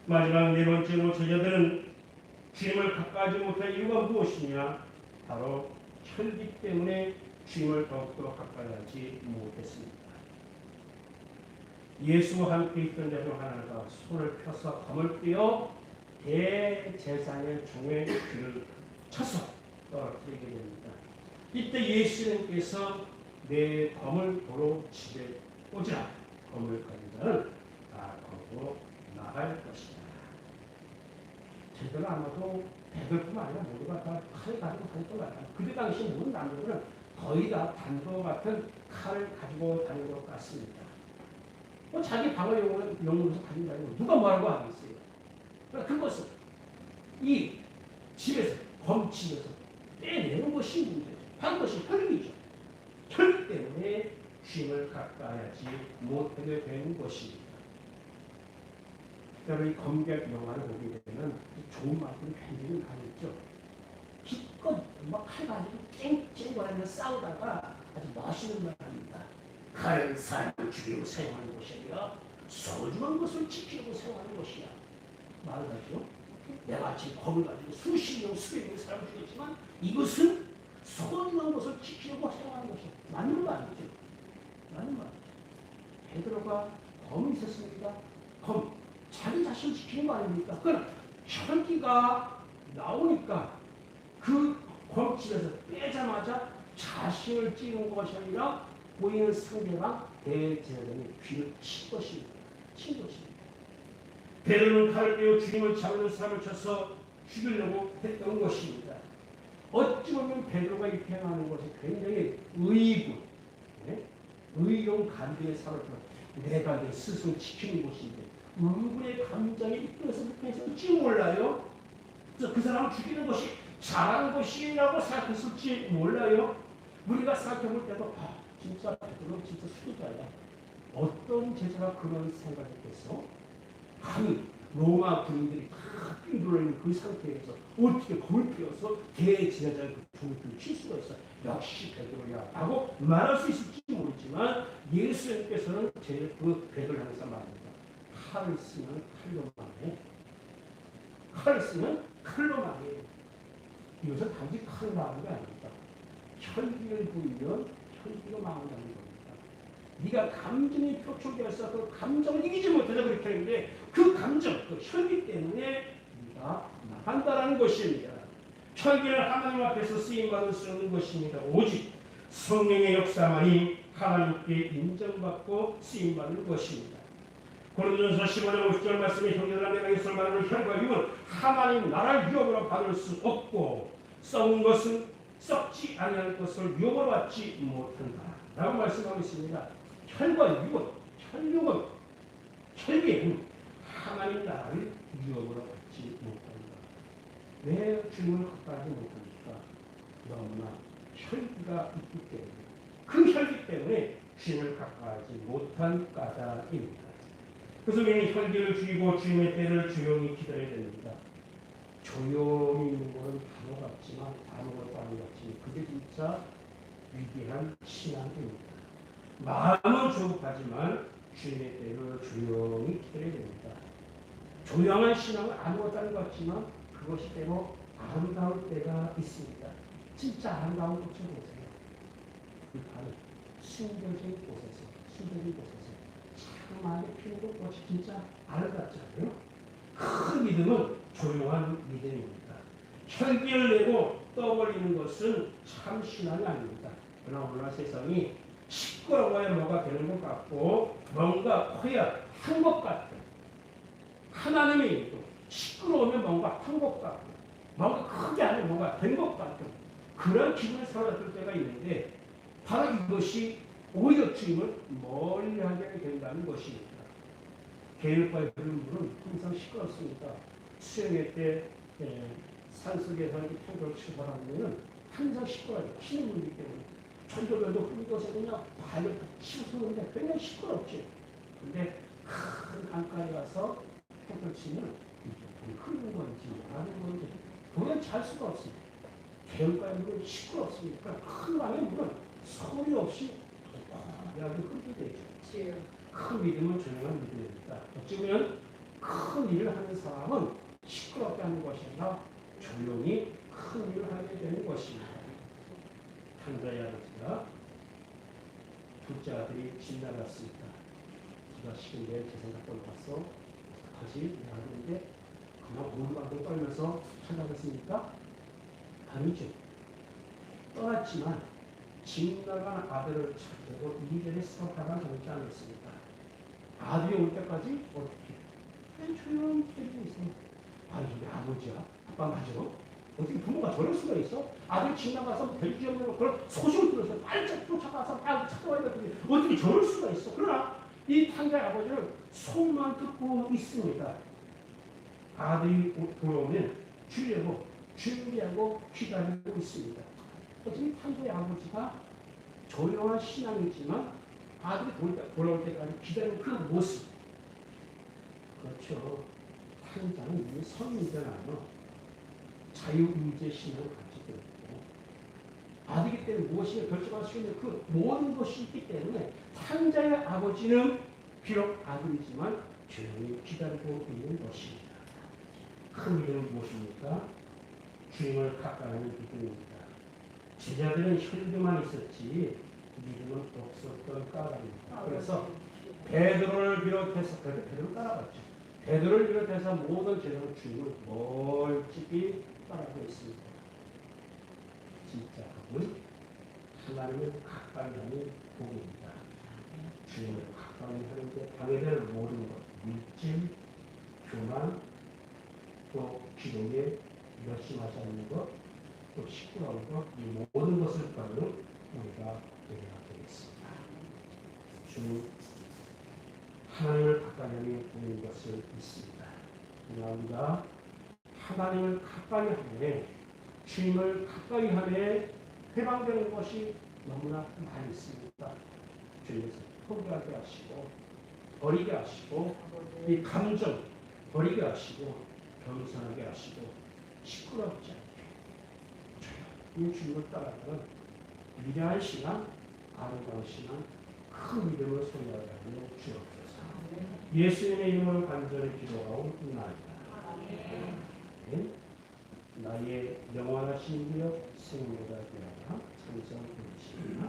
마지막 네 번째로 제자들은 주님을 가까이 못할 이유가 무엇이냐? 바로 혈기 때문에 주님을 더욱더 가까이 하지 못했습니다. 예수와 함께 있던 자 중 하나가 손을 펴서 검을 떼어 대제사장의 종의 귀를 쳐서 떨어뜨리게 됩니다. 이때 예수님께서 내 검을 도로 집에 꽂으라. 검을 가진 자는 다 거기로 나갈 것이다. 제대로 아마도 100%뿐만 아니라 모두가 다 칼을 가지고 다닐 것 같아요. 그때 당시 모든 남자들은 거의 다 단도 같은 칼을 가지고 다니는 것 같습니다. 뭐 자기 방어용으로서 가진 다니고 누가 뭐라고 하겠어요. 그러니까 그것은 이 집에서 검치면서 빼내는 것이 문제죠. 한 것이 혈기죠. 혈기 때문에 주님을 가까이 하지 못하게 되는 것입니다. 여러분 이 검객 영화를 보게 되면 좋은 만큼 굉장히 강했죠. 기껏 막 칼 가지고 쨍쨍거리며 싸우다가 아주 멋있는 말 합니다. 칼은 사람을 죽이고 사용하는 것이야. 소중한 것을 지키려고 사용하는 것이야. 말을 하죠. 내가 지금 검을 가지고 수십 명, 수백 명의 사람을 죽였지만 이것은 소중한 것을 지키려고 사용하는 것이야. 맞는 말이죠. 맞는 말이죠. 베드로가 검이 있었습니다. 검. 자기 자신을 지키는 거 아닙니까? 그러나 혈기가 나오니까 그 권집에서 빼자마자 자신을 찌른 것이 아니라 보이는 상대방 대제사장의 귀를 친 것입니다. 친 것입니다. 베드로는 칼을 빼어 주님을 잡는 사람을 쳐서 죽이려고 했던 것입니다. 어찌 보면 베드로가 이렇게 하는 것이 굉장히 의군, 의용 간비의 사람을 내가 내 스스로 지키는 것인데 의군의 감정이 이끌어서 그렇게 했을지 몰라요. 그래서 그 사람을 죽이는 것이 잘하는 것이라고 생각했을지 몰라요. 우리가 생각해볼 때도 진짜 베드로 진짜 수도자야. 어떤 제자가 그런 생각했겠어? 감히 로마 군인들이 다 빙돌아있는 그 상태에서 어떻게 검을 피워서 대제사장의 그 종을 칠 수가 있어? 역시 베드로야 라고 말할 수 있을지 모르지만 예수님께서는 제일 그 베드로를 항상 말합니다. 칼을 쓰면 칼로만 해. 칼을 쓰면 칼로만 해. 이것은 단지 칼로 하는 게 아닙니다. 혈기를 부리면 혈기가 망한다는 겁니다. 네가 감정이 표출되어서 그 감정을 이기지 못해서 그렇게 하는데 그 감정, 그 혈기 때문에 네가 나간다라는 것입니다. 혈기를 하나님 앞에서 쓰임받을 수 있는 것입니다. 오직 성령의 역사만이 하나님께 인정받고 쓰임받는 것입니다. 고린도전서 15장 50절 말씀에 형제들아 내가 이것을 말하는 혈과 육은 하나님 나라를 유업으로 받을 수 없고 썩은 것은 썩지 아니할 것을 유업으로 받지 못한다 라고 말씀하고 있습니다. 혈과 육은, 혈육은, 혈기는 하나님 나라를 유업으로 받지 못한다. 왜 주님을 가까이 못합니까? 너무나 혈기가 있기 때문에 그 혈기 때문에 주님을 가까이 못한 까닭입니다. 그래서 우리는 혈기를 죽이고 주님의 때를 조용히 기다려야 됩니다. 조용히 있는 것은 단어 같지만 아무것도 아닌 것 같지만 그게 진짜 위대한 신앙입니다. 마음은 조급하지만 주님의 때를 조용히 기다려야 됩니다. 조용한 신앙은 아무것도 아닌 것 같지만 그것이 때로 아름다울 때가 있습니다. 진짜 아름다운 곳을 보세요. 그 바로 숨겨진 곳에서 많이 피는 것이 진짜 아름답지 않아요? 큰 믿음은 조용한 믿음입니다. 혈기를 내고 떠벌리는 것은 참 신앙이 아닙니다. 그러나 오늘날 세상이 시끄러워야 뭐가 되는 것 같고 뭔가 커야 한 것 같고 하나님의 일도 시끄러우면 뭔가 한 것 같고 뭔가 크게 하면 뭔가 된 것 같고 그런 기분을 살아들 때가 있는데 바로 이것이 오히려 주님을 멀리하게 된다는 것입니다. 계율과의 흐르는 물은 항상 시끄럽습니다. 수영회 때 산속에서 평소를 치고 바라보면 항상 시끄러워요. 피는 물이기 때문에 전도별도 흘리고서 그냥 발을 치우는데 굉장히 시끄럽지. 근데 큰 강가에 가서 평소를 치면 흐르는 건지 나는 건지 도저히 잘 수가 없습니다. 계율과의 물은 시끄럽습니다. 큰 강의 물은 소리 없이 여기 흐르게 되죠. 큰 믿음은 조용한 믿음입니다. 어찌 보면 큰 일을 하는 사람은 시끄럽게 하는 것이 아니라 조용히 큰 일을 하게 되는 것입니다. 한자의 아버지가 둘째 아들이 집 나갔습니다. 기가 식은데 제 생각대로 봤어. 다시 나가는데 그만 우물방울 떨면서 찾아갔습니까? 아니죠. 떠났지만 집 나간 아들을 찾으려고 이전에 서다가 정지 않았습니다. 아들이 올 때까지 어떻게? 그냥 조용히 기다리고 있어요. 아니, 아버지야? 아빠 맞아? 어떻게 부모가 저럴 수가 있어? 아들이 집 나가서 될지 없는 그런 소식을 들어서 빨리 쫓아가서 빨리 찾아와야 되는데 어떻게 저럴 수가 있어? 그러나 이 탕자의 아버지는 속만 듣고 있습니다. 아들이 돌아오면 주려고 준비하고 기다리고 있습니다. 어차피 탕자의 아버지가 조용한 신앙이지만 아들이 돌아올 때까지 기다리는 그 모습. 그렇죠. 탕자는 이미 성인이잖아요. 자유의지의 신앙을 가지고 있고 아들이기 때문에 무엇인가 결정할 수 있는 그 모든 것이 있기 때문에 탕자의 아버지는 비록 아들이지만 조용히 기다리고 있는 것입니다. 큰 믿음은 무엇입니까? 주님을 가까이 하는 믿음입니다. 제자들은 혈기만 있었지 믿음은 없었던 까닭입니다. 그래서 베드로를 비롯해서 베드로를 따라갔죠. 베드로를 비롯해서 모든 제자는 주님을 멀찍이 따라가고 있습니다. 진짜 복은 하나님을 가까이 하는 복입니다. 주님을 가까이 하는데 방해될 모든 것, 물질, 교만, 또 기도에 열심하지 않는 것, 또 시끄러운 것, 이 모든 것을 떠는 우리가 되어야 되겠습니다. 주님, 하나님을 가까이 하는 것을 믿습니다. 우리가 하나님을 가까이 하며 주님을 가까이 하며 해방되는 것이 너무나 많이 있습니다. 주님께서 포기하게 하시고 버리게 하시고 이 감정 버리게 하시고 겸손하게 하시고 시끄럽지 않게 이 주님을 따라가는 위대한 신앙, 아름다운 신앙, 큰 믿음을 소유하게 하며 주옵소서. 예수님의 이름으로 간절히 기도하옵나이다. 네? 나의 영원하신 기업 생명보다 귀하다 찬송드리십니다.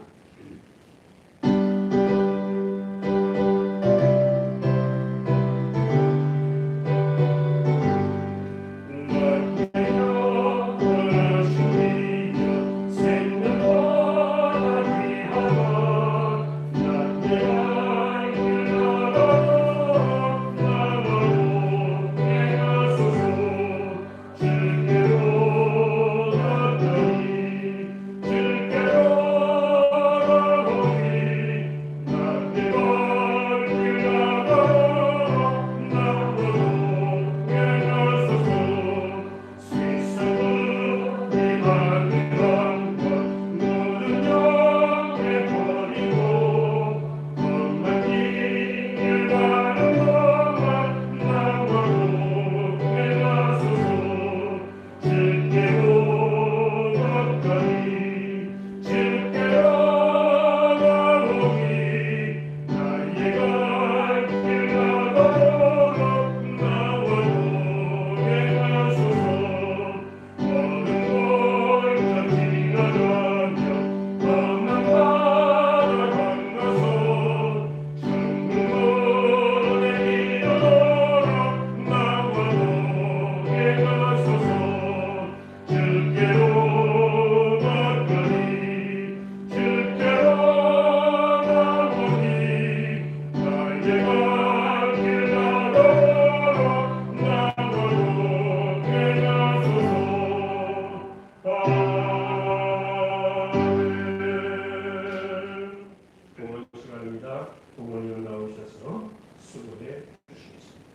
부모님 나오셔서 수고해 주시겠습니다.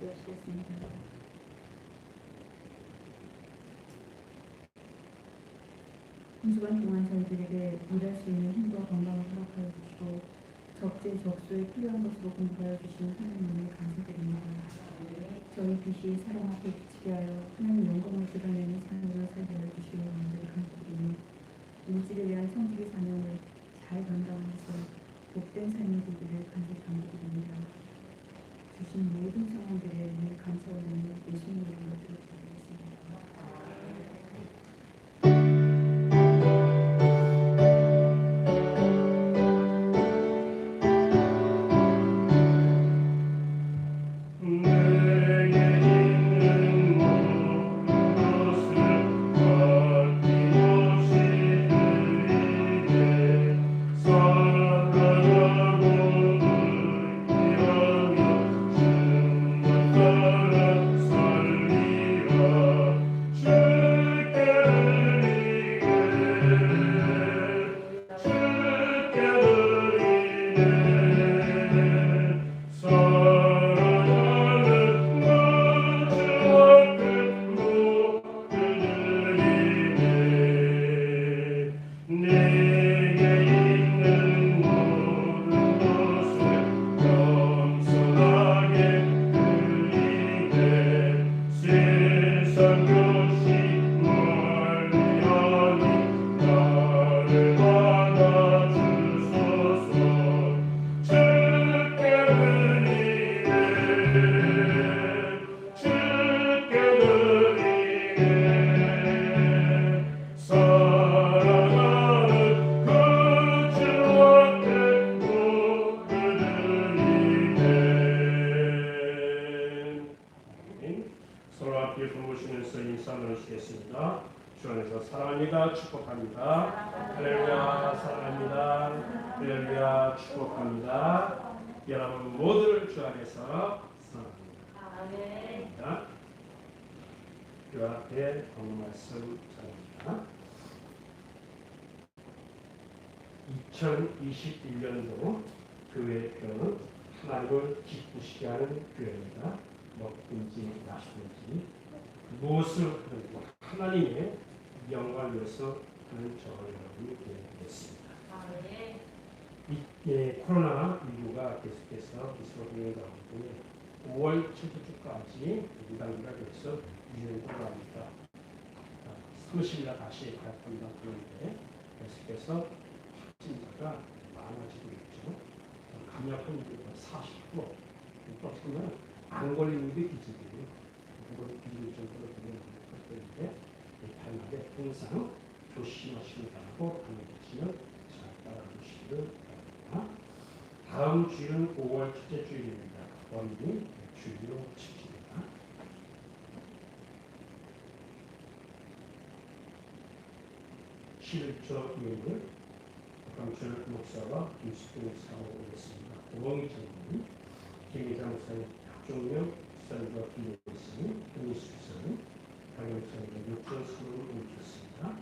기도하시겠습니다. 한 주간 동안 저희들에게 일할 수 있는 힘과 건강을 허락하여 주시고 적재적소에 필요한 것으로 공부하여 주신 하나님을 감사드립니다. 저희 빛이 사람 앞에 비치게 하여 하나님 영광을 드러내는 삶으로 살게 하여 주시며 온전히 감사드리며 물질에 대한 성직의 사명을 잘 감당하면서 복된 삶이 되기를 간절히 감사드립니다. 주신 모든 상황들에 늘 감사 올리며 예수님의 이름으로 기도드리겠습니다. 내게 있는 모든 것을 아낌없이 드리리 감사합니다. 축복합니다. 여러분 모두를 주 안에서 사랑합니다. 아멘. 그 앞에 오늘 말씀 전합니다. 2021년도 교회표는 하나님을 기쁘시게 하는 교회입니다. 먹든지 마시든지 무엇을 하든지 하나님의 영광을 위해서 하는 저와 여러분이 되겠습니다. 코로나19가 계속해서 기술적인 가운데 5월 첫째 주까지 2단계가 돼서 유행을 합니다. 30일 다시 발표한다고 하는데 계속해서 확진자가 많아지고 있죠. 감염 확률이 40%. 또 보면 안 걸리는 게 기적이에요. 그걸 기적일 정도로 되는 것들인데 다른데 항상 조심하시기 바라고 강조하시면 잘 따라주시기를 바랍니다. 다음 주일은 5월 첫째 주일입니다. 원리 주일로 치십니다. 실조 예를 강철 목사와 김수경 목사로 오겠습니다. 오봉희 장로님, 김희자 목사님, 박종명 목사님과 김혜수님, 김희수 목사님, 강영사님, 육전수를 오셨습니다.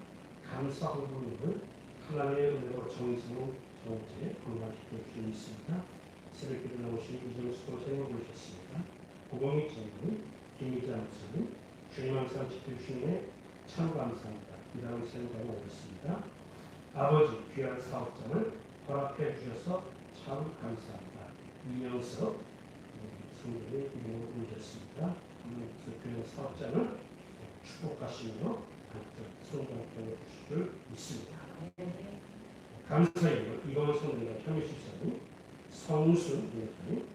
감사 헌금을 하나님의 은혜로 정성을 정제 건강시켜 주시고 있습니다. 새벽기도 나오신 이정수 목사님 오셨습니다. 오봉희 장로님, 김희자 목사님, 주님 항상 지켜주시는 참 감사합니다. 이다음 목사님 오셨습니다. 아버지 귀한 사업장을 허락해 주셔서 참 감사합니다. 이명석 성도의 이름을 올렸습니다. 그 귀한 사업장을 축복하시며 성장하게 주실 줄 믿습니다. 감사해요. 이건 성도가 현미십사님, 성순 예수님,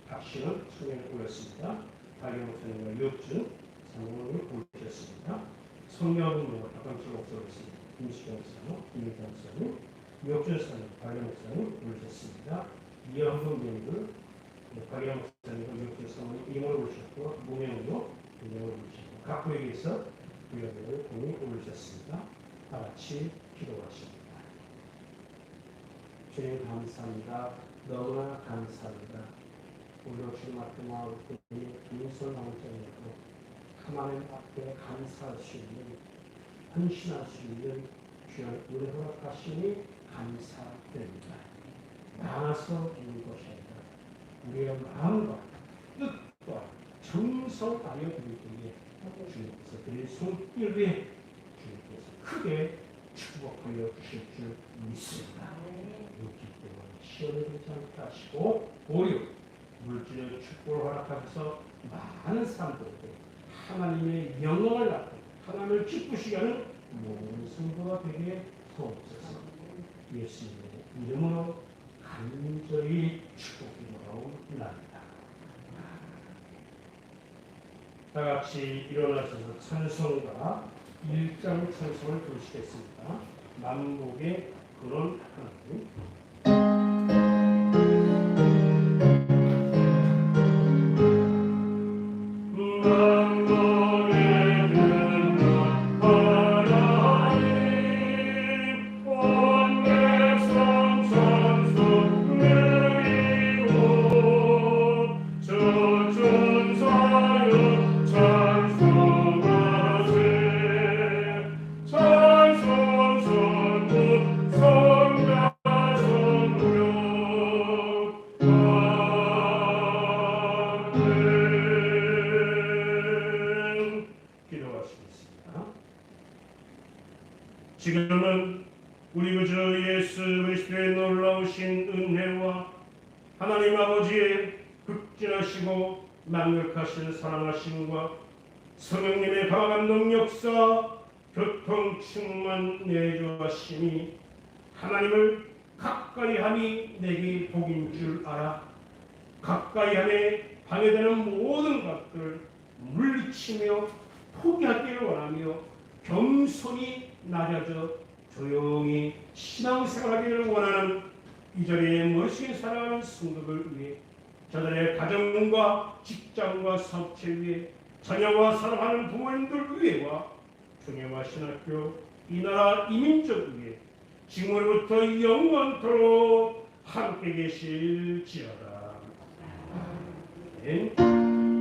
박신원 청년을 올렸습니다. 박영선님과 육준 상공을 올리셨습니다. 성경으로 박강철 목사였습니다. 김수경 목사님, 김희경 목사님, 육준 목사님, 박영 목사님 올리셨습니다. 이영훈 배우들, 박영 목사님과 육준 목사님 임을 올리셨고 무명으로 임을 올리셨고 각부에게서 위원회를 공이 올리셨습니다. 다 같이 기도하십니다. 주님 감사합니다. 너무나 감사합니다. 우리 주님 앞에 나올 때 민선 왕자님도 하나님 앞에 감사할 수 있는 헌신할 수 있는 귀한 은혜 허락하시니 감사드립니다. 나눠서 주는 것이 아니라 우리의 마음과 뜻과 정성 다하여 드릴 때에 주님께서 드릴 손길 위에 주님께서 크게 축복하여 주실 줄 믿습니다. 그렇기 때문에 시험에 들지 않게 하시고 오히려 물질의 축복을 허락하셔서 많은 사람들에게 하나님의 영광을 나타내 하나님을 기쁘시게 하는 모든 성도가 되게 하옵소서. 예수님의 이름으로 간절히 축복드리옵나이다. 다 같이 일어나셔서 찬송가 1장 찬송을 부르시겠습니다. 만복의 그런 하나님. 지금은 우리 구주 예수 그리스도의 놀라우신 은혜와 하나님 아버지의 극진하시고 만극하신 사랑하심과 성령님의 감화감동 역사 교통 충만 내주하심이 하나님을 가까이함이 내게 복인 줄 알아. 가까이함에 방해되는 모든 것들 물리치며 포기하기를 원하며 겸손히 낮아져 조용히 신앙생활하기를 원하는 이 자리에 멋있게 살아가는 성도들 위해 저들의 가정과 직장과 사업체 위해 자녀와 사랑하는 부모님들 위해와 중요한 신학교 이 나라 이민족 위해 지금으로부터 영원토록 함께 계실지어다. 아멘.